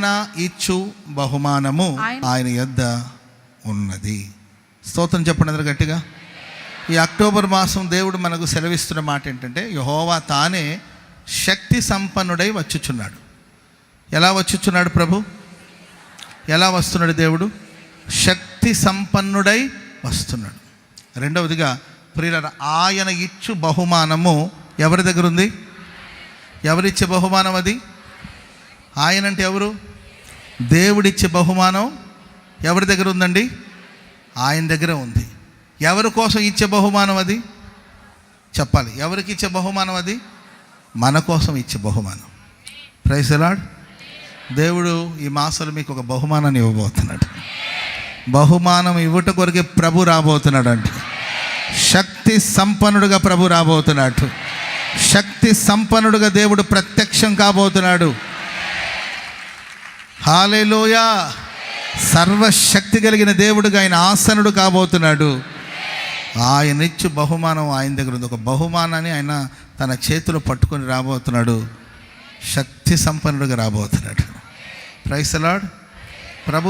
ఆయన ఇచ్చు బహుమానము ఆయన యొద్ద ఉన్నది. స్తోత్రం చెప్పండి అందరూ గట్టిగా. ఈ అక్టోబర్ మాసం దేవుడు మనకు సెలవిస్తున్న మాట ఏంటంటే, యెహోవా తానే శక్తి సంపన్నుడై వచ్చుచున్నాడు. ఎలా వచ్చుచున్నాడు ప్రభు? ఎలా వస్తున్నాడు దేవుడు? శక్తి సంపన్నుడై వస్తున్నాడు. రెండవదిగా ప్రియులారా, ఆయన ఇచ్చు బహుమానము ఎవరి దగ్గర ఉంది? ఎవరిచ్చే బహుమానం అది? ఆయన అంటే ఎవరు? దేవుడిచ్చే బహుమానం ఎవరి దగ్గర ఉందండి? ఆయన దగ్గర ఉంది. ఎవరి కోసం ఇచ్చే బహుమానం అది? చెప్పాలి. ఎవరికి ఇచ్చే బహుమానం అది? మన కోసం ఇచ్చే బహుమానం. Praise the Lord. దేవుడు ఈ మాసంలో మీకు ఒక బహుమానాన్ని ఇవ్వబోతున్నాడు. బహుమానం ఇవ్వట కొరకే ప్రభు రాబోతున్నాడు. అంటే శక్తి సంపన్నుడుగా ప్రభు రాబోతున్నాడు. శక్తి సంపన్నుడుగా దేవుడు ప్రత్యక్షం కాబోతున్నాడు. హల్లెలూయా. సర్వశక్తి కలిగిన దేవుడుగా ఆయన ఆసనుడు కాబోతున్నాడు. ఆయన ఇచ్చు బహుమానం ఆయన దగ్గర ఉంది. ఒక బహుమానాన్ని ఆయన తన చేతిలో పట్టుకొని రాబోతున్నాడు. శక్తి సంపన్నుడుగా రాబోతున్నాడు. Praise the lord.